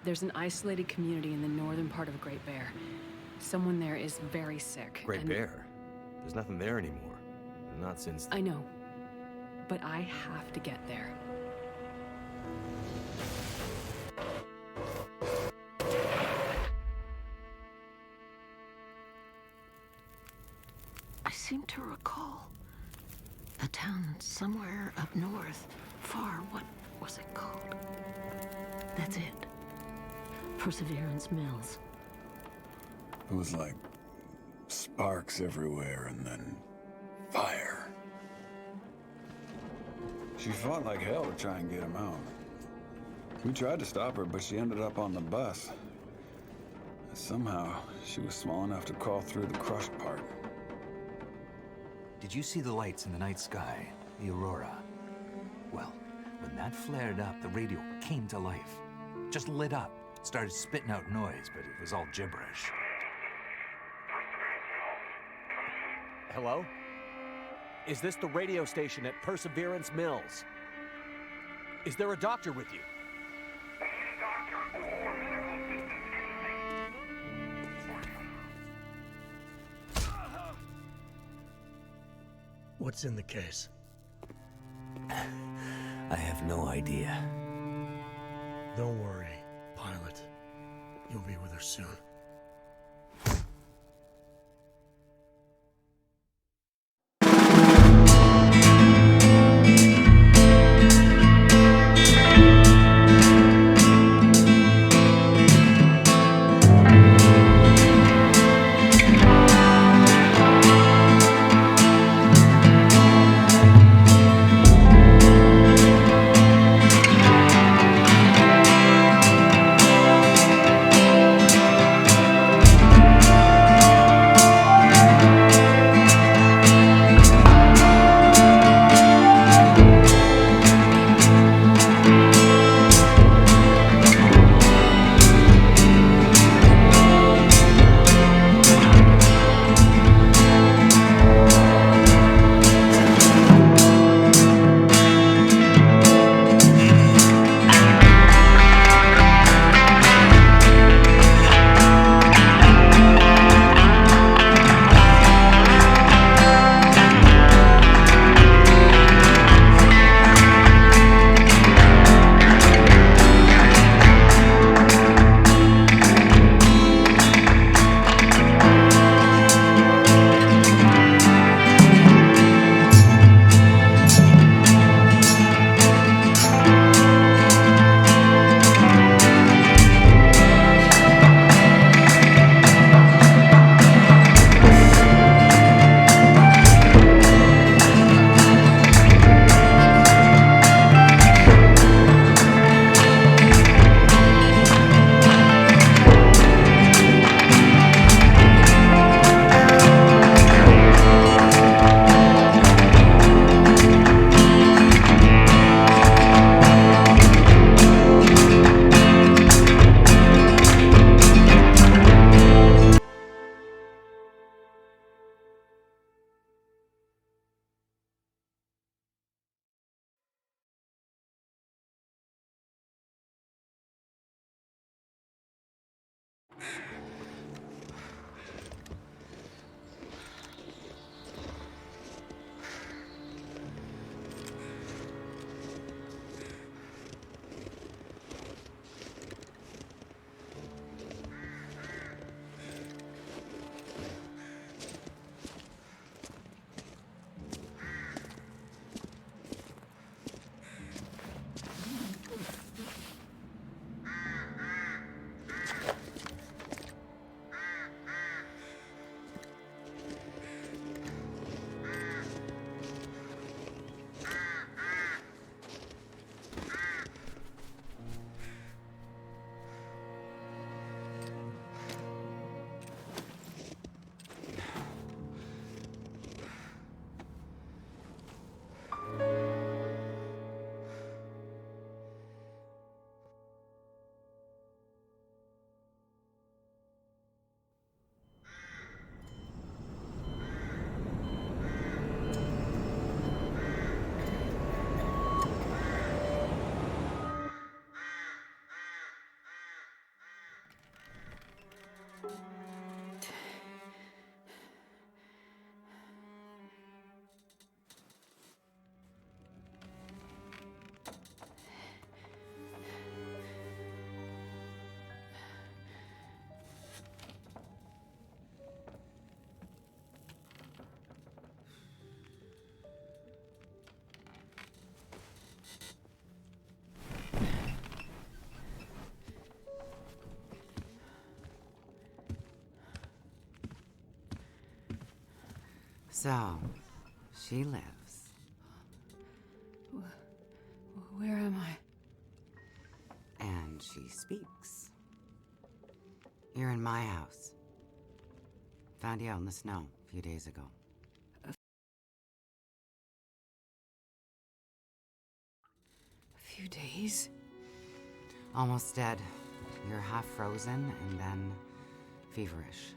There's an isolated community in the northern part of Great Bear. Someone there is very sick. Great Bear? There's nothing there anymore. Not since... I know. But I have to get there. I seem to recall a town somewhere up north, far. What was it called? That's it. Perseverance Mills. It was like sparks everywhere and then fire. She fought like hell to try and get him out. We tried to stop her, but she ended up on the bus. Somehow, she was small enough to crawl through the crushed part. Did you see the lights in the night sky? The aurora? Well, when that flared up, the radio came to life. Just lit up. Started spitting out noise, but it was all gibberish. Hello? Is this the radio station at Perseverance Mills? Is there a doctor with you? What's in the case? I have no idea. Don't worry, pilot. You'll be with her soon. So, she lives. Where am I? And she speaks. You're in my house. Found you out in the snow a few days ago. A few days? Almost dead. You're half frozen and then feverish.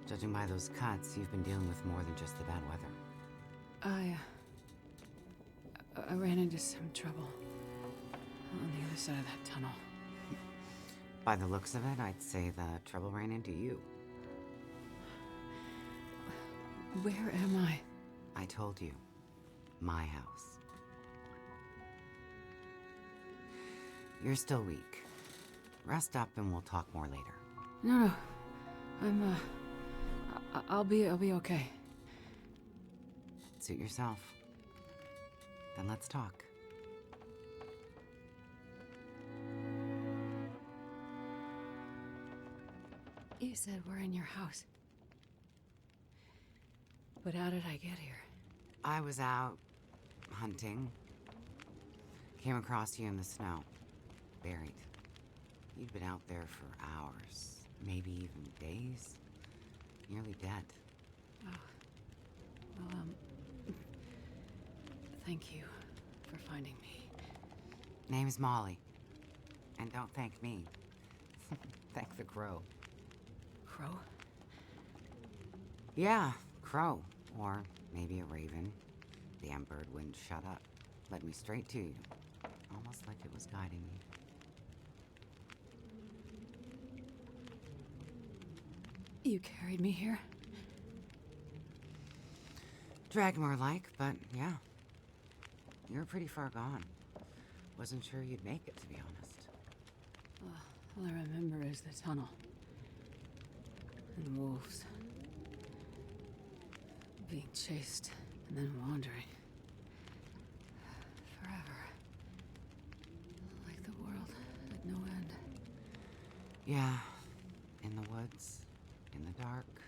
Judging by those cuts, you've been dealing with more than just the bad weather. I ran into some trouble on the other side of that tunnel. By the looks of it, I'd say the trouble ran into you. Where am I? I told you. My house. You're still weak. Rest up and we'll talk more later. No. I'll be okay. Suit yourself. Then let's talk. You said we're in your house. But how did I get here? I was out hunting. Came across you in the snow. Buried. You'd been out there for hours, maybe even days. Nearly dead. Oh. Well, thank you for finding me. Name's Molly. And don't thank me. Thank the crow. Crow? Yeah, crow. Or maybe a raven. Damn bird wouldn't shut up. Led me straight to you. Almost like it was guiding me. You carried me here? Dragged more like, but yeah. You're pretty far gone. Wasn't sure you'd make it, to be honest. All I remember is the tunnel. And wolves. Being chased and then wandering. Forever. Like the world at no end. Yeah. In the woods. In the dark.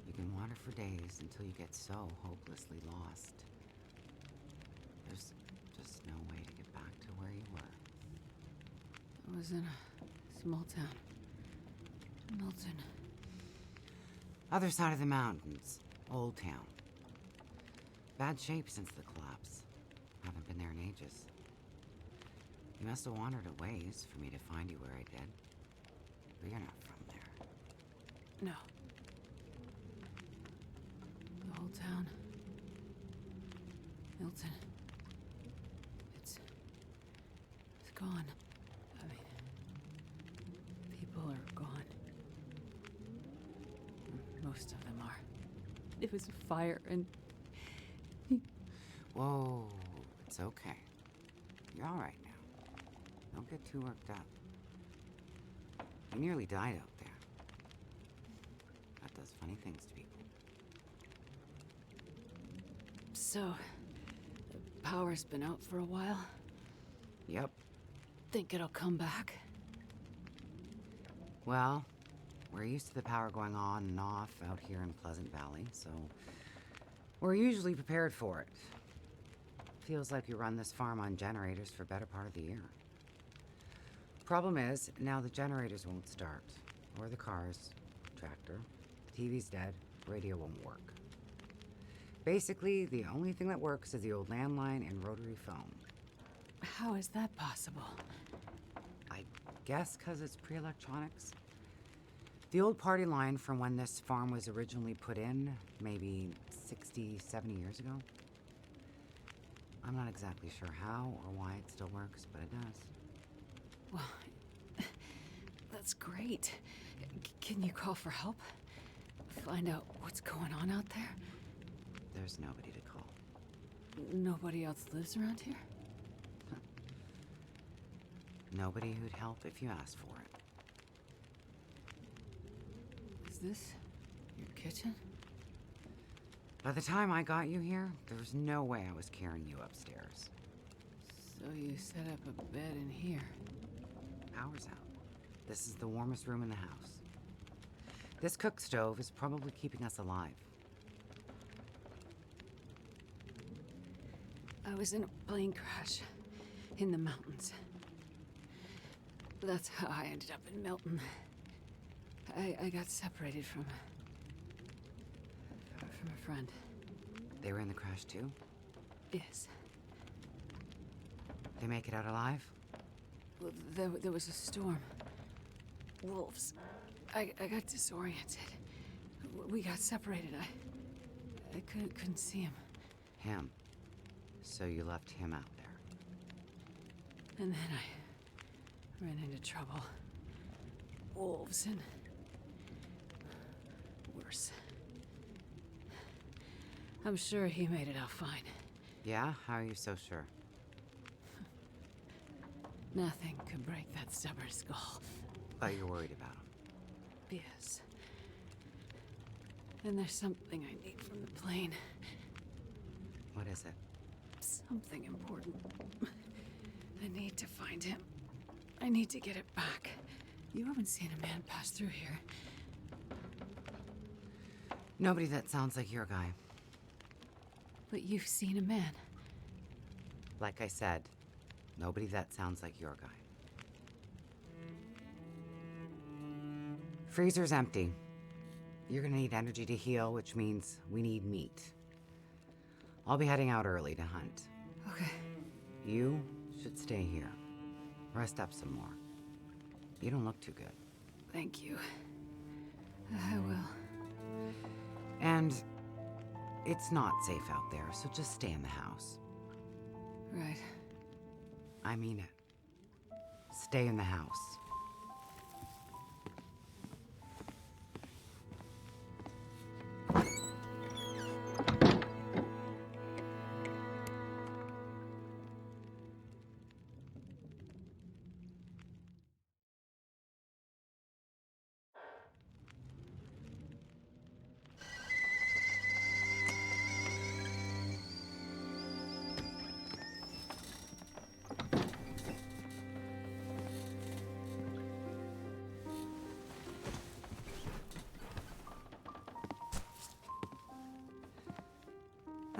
You can wander for days until you get so hopelessly lost. There's just no way to get back to where you were. I was in a small town. Milton. Other side of the mountains. Old town. Bad shape since the collapse. Haven't been there in ages. You must have wandered a ways for me to find you where I did. But you're not from there. No. The whole town. Milton. It's gone. I mean, people are gone. Most of them are. It was a fire and... Whoa, it's okay. You're all right now. Don't get too worked up. You nearly died out there. That does funny things to people. So, the power's been out for a while. Yep. Think it'll come back? Well, we're used to the power going on and off out here in Pleasant Valley, so we're usually prepared for it. Feels like we run this farm on generators for a better part of the year. Problem is, now the generators won't start. Or the cars, tractor, the TV's dead, radio won't work. Basically, the only thing that works is the old landline and rotary phone. How is that possible? I guess because it's pre-electronics. The old party line from when this farm was originally put in, maybe 60, 70 years ago. I'm not exactly sure how or why it still works, but it does. Well, that's great. Can you call for help? Find out what's going on out there? There's nobody to call. Nobody else lives around here? Nobody who'd help if you asked for it. Is this your kitchen? By the time I got you here, there was no way I was carrying you upstairs. So you set up a bed in here? Power's out. This is the warmest room in the house. This cook stove is probably keeping us alive. I was in a plane crash in the mountains. That's how I ended up in Milton. I got separated from a friend. They were in the crash too? Yes. They make it out alive? Well, there was a storm. Wolves. I got disoriented. We got separated. I couldn't see him. Him. So you left him out there. And then I ran into trouble. Wolves and worse. I'm sure he made it out fine. Yeah? How are you so sure? Nothing could break that stubborn skull. But you're worried about him. Yes. And there's something I need from the plane. What is it? Something important. I need to find him. I need to get it back. You haven't seen a man pass through here. Nobody that sounds like your guy. But you've seen a man. Like I said, nobody that sounds like your guy. Freezer's empty. You're gonna need energy to heal, which means we need meat. I'll be heading out early to hunt. Okay. You should stay here. Rest up some more. You don't look too good. Thank you. I will. And it's not safe out there, so just stay in the house. Right. I mean it. Stay in the house.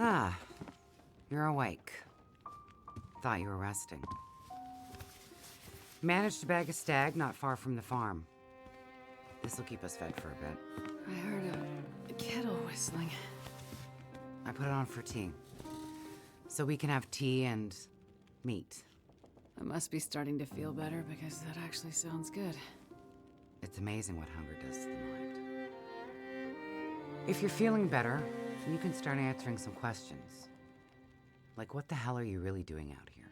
Ah, you're awake. Thought you were resting. Managed to bag a stag not far from the farm. This'll keep us fed for a bit. I heard a kettle whistling. I put it on for tea. So we can have tea and meat. I must be starting to feel better because that actually sounds good. It's amazing what hunger does to the mind. If you're feeling better, you can start answering some questions. Like, what the hell are you really doing out here?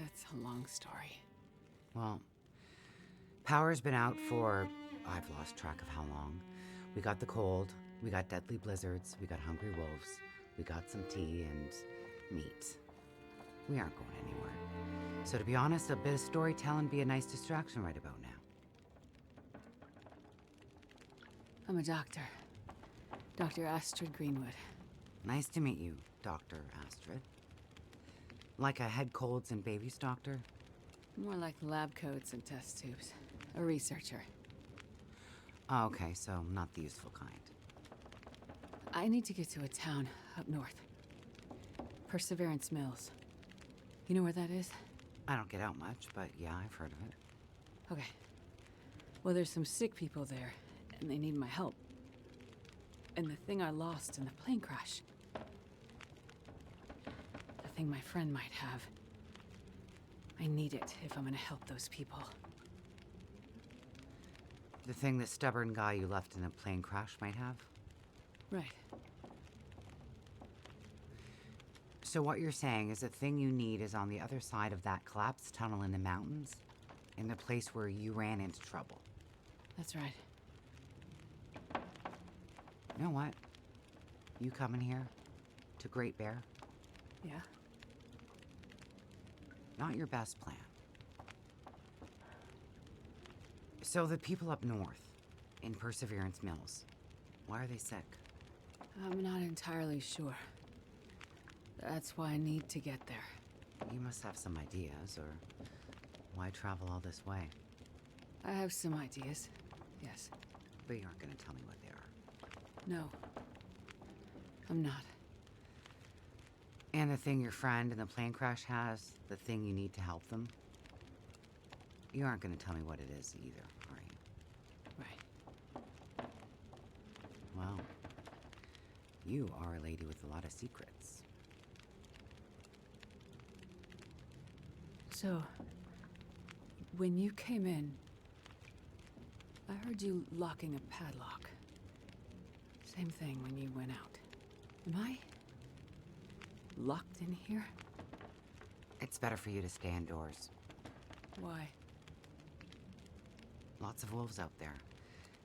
It's a long story. Well, power's been out for, I've lost track of how long. We got the cold, we got deadly blizzards, we got hungry wolves, we got some tea and meat. We aren't going anywhere. So to be honest, a bit of storytelling be a nice distraction right about now. I'm a doctor. Dr. Astrid Greenwood. Nice to meet you, Dr. Astrid. Like a head colds and babies doctor? More like lab coats and test tubes. A researcher. Oh, okay, so not the useful kind. I need to get to a town up north. Perseverance Mills. You know where that is? I don't get out much, but yeah, I've heard of it. Okay. Well, there's some sick people there, and they need my help. And the thing I lost in the plane crash. The thing my friend might have. I need it if I'm gonna help those people. The thing the stubborn guy you left in the plane crash might have? Right. So what you're saying is the thing you need is on the other side of that collapsed tunnel in the mountains, in the place where you ran into trouble. That's right. You know what? You coming here to Great Bear? Yeah? Not your best plan. So the people up north, in Perseverance Mills, why are they sick? I'm not entirely sure. That's why I need to get there. You must have some ideas, or why travel all this way? I have some ideas. Yes. But you aren't going to tell me what they are. No. I'm not. And the thing your friend in the plane crash has, the thing you need to help them, you aren't going to tell me what it is either, are you? Right. Well, you are a lady with a lot of secrets. So, when you came in, I heard you locking a padlock. Same thing when you went out. Am I locked in here? It's better for you to stay indoors. Why? Lots of wolves out there,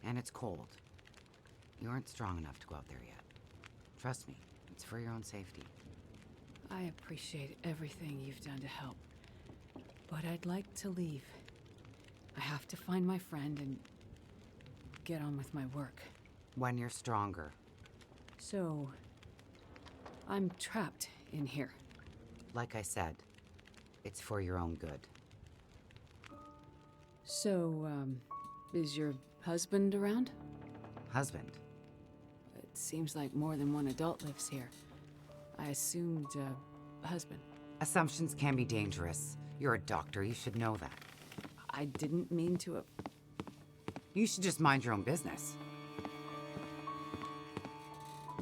and it's cold. You aren't strong enough to go out there yet. Trust me, it's for your own safety. I appreciate everything you've done to help, but I'd like to leave. I have to find my friend and get on with my work. When you're stronger. So, I'm trapped in here. Like I said, it's for your own good. So, is your husband around? Husband? It seems like more than one adult lives here. I assumed, husband. Assumptions can be dangerous. You're a doctor, you should know that. I didn't mean to. You should just mind your own business.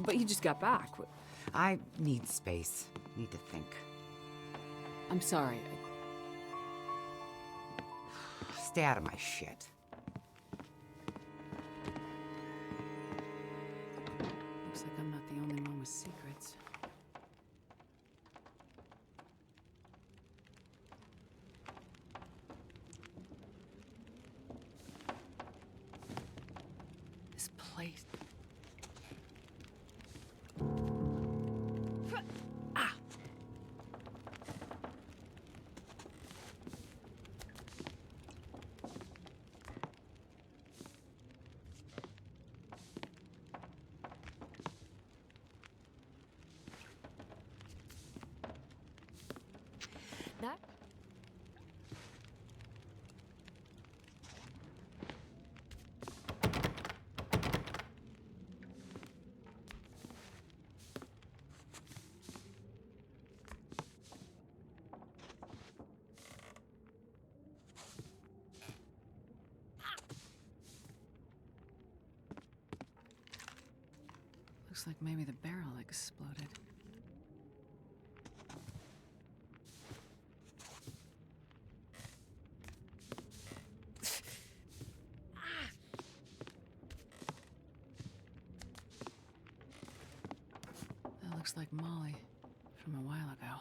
But you just got back. I need space. Need to think. I'm sorry. Stay out of my shit. Looks like I'm not the only one with secrets. This place. Ah! That Looks like maybe the barrel exploded. That looks like Molly from a while ago.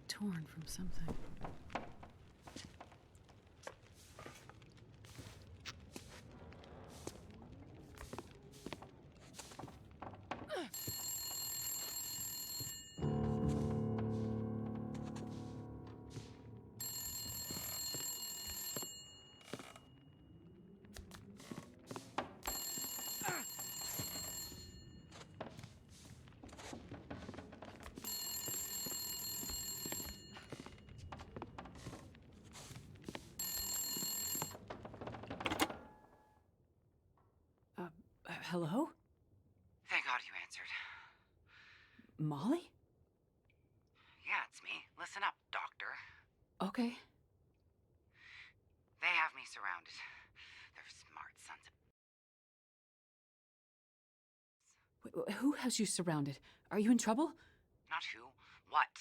Torn from something. Hello? Thank God you answered. Molly? Yeah, it's me. Listen up, doctor. Okay. They have me surrounded. They're smart sons of... Wait, who has you surrounded? Are you in trouble? Not who. What?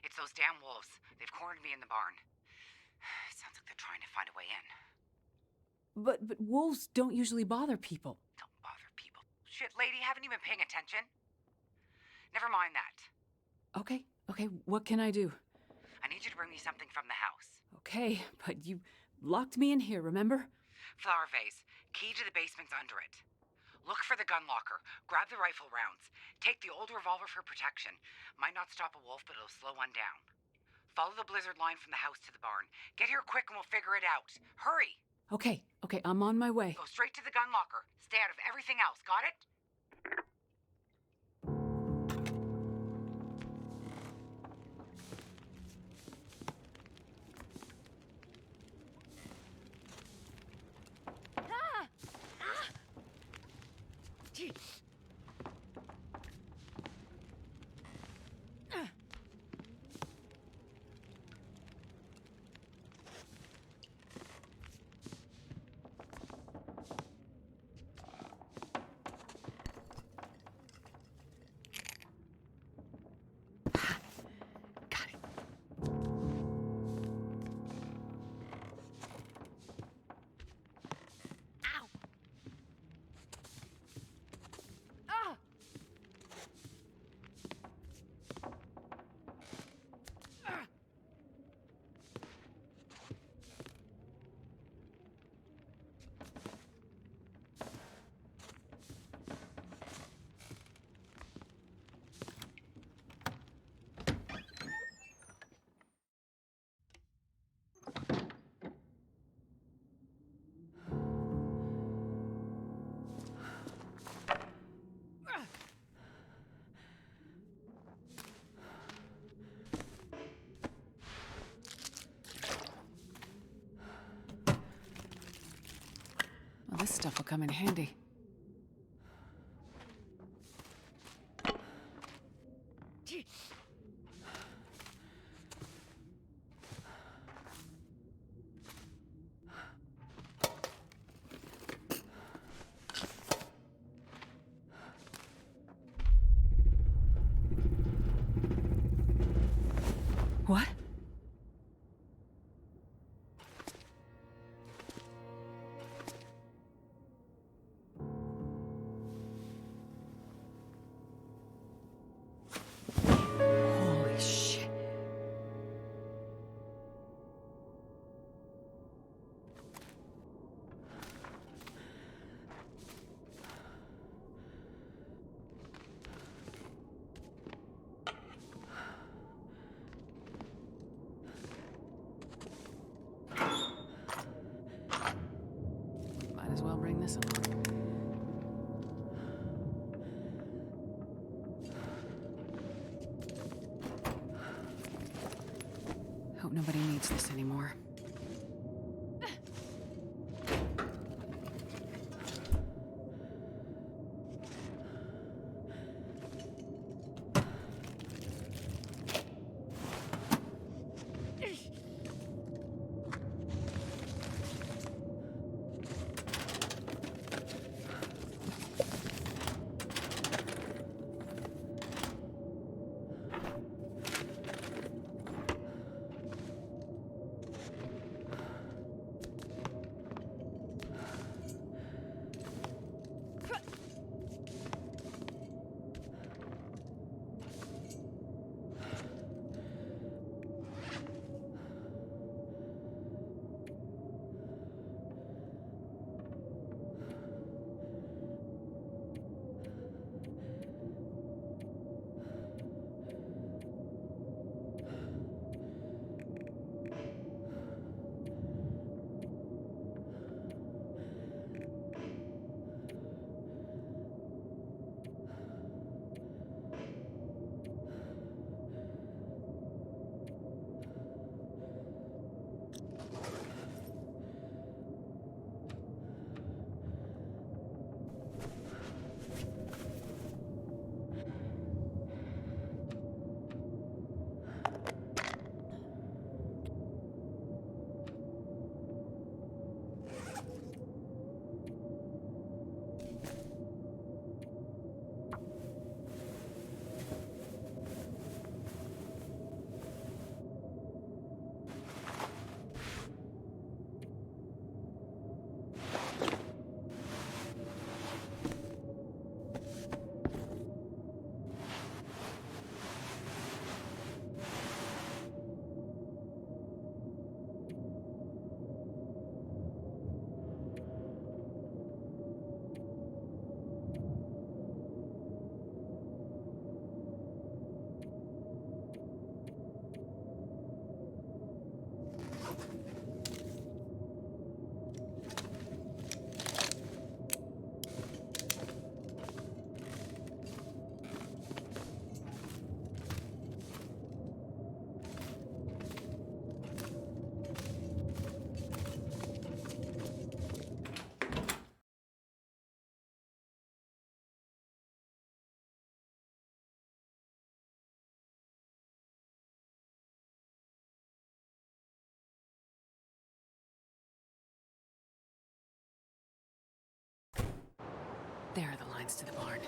It's those damn wolves. They've cornered me in the barn. Sounds like they're trying to find a way in. But wolves don't usually bother people. Don't bother people. Shit, lady, haven't you been paying attention? Never mind that. Okay, what can I do? I need you to bring me something from the house. Okay, but you locked me in here, remember? Flower vase. Key to the basement's under it. Look for the gun locker. Grab the rifle rounds. Take the old revolver for protection. Might not stop a wolf, but it'll slow one down. Follow the blizzard line from the house to the barn. Get here quick and we'll figure it out. Hurry! Okay, I'm on my way. Go straight to the gun locker. Stay out of everything else, got it? Got it. Ow! Ah! Well, this stuff will come in handy. What? Holy shit. Might as well bring this along. Hope nobody needs this anymore. next to the barn.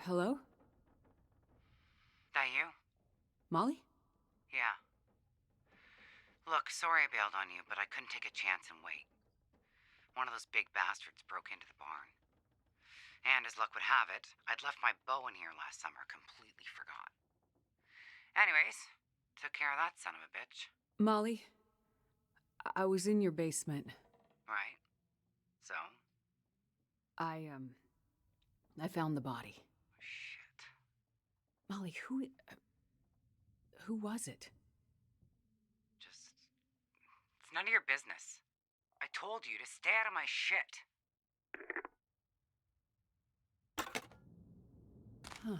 Hello? That you? Molly? Yeah. Look, sorry I bailed on you, but I couldn't take a chance and wait. One of those big bastards broke into the barn. And as luck would have it, I'd left my bow in here last summer, completely forgot. Anyways, took care of that son of a bitch. Molly, I was in your basement. Right. So? I found the body. Shit. Molly, who was it? It's none of your business. I told you to stay out of my shit. Huh.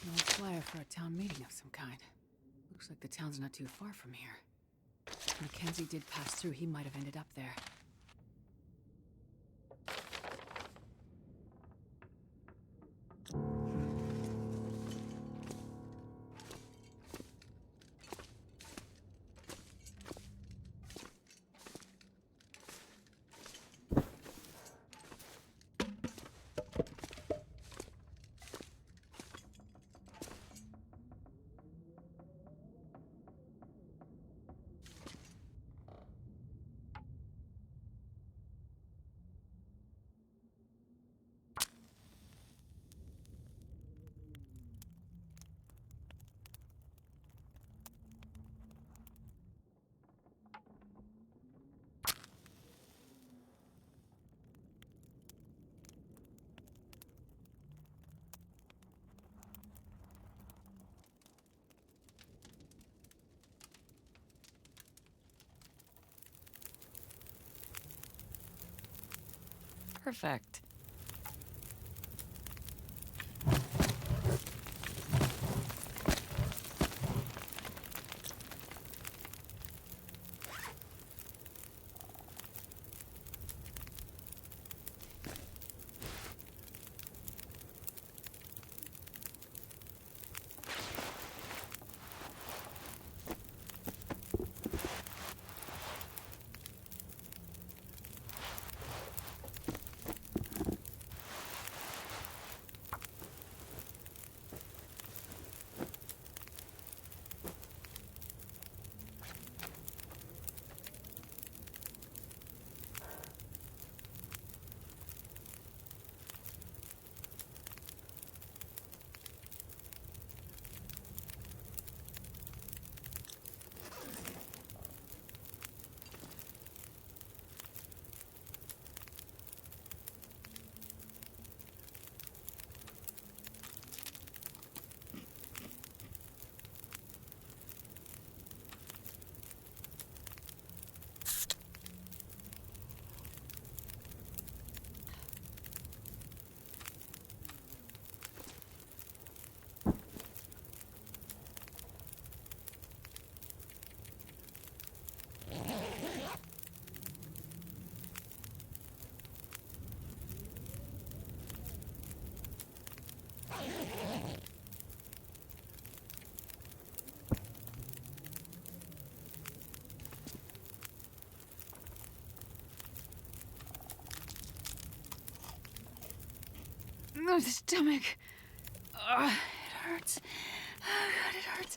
An old flyer for a town meeting of some kind. Looks like the town's not too far from here. If Mackenzie did pass through, he might have ended up there. Perfect. Oh, the stomach. It hurts. Oh, God, it hurts.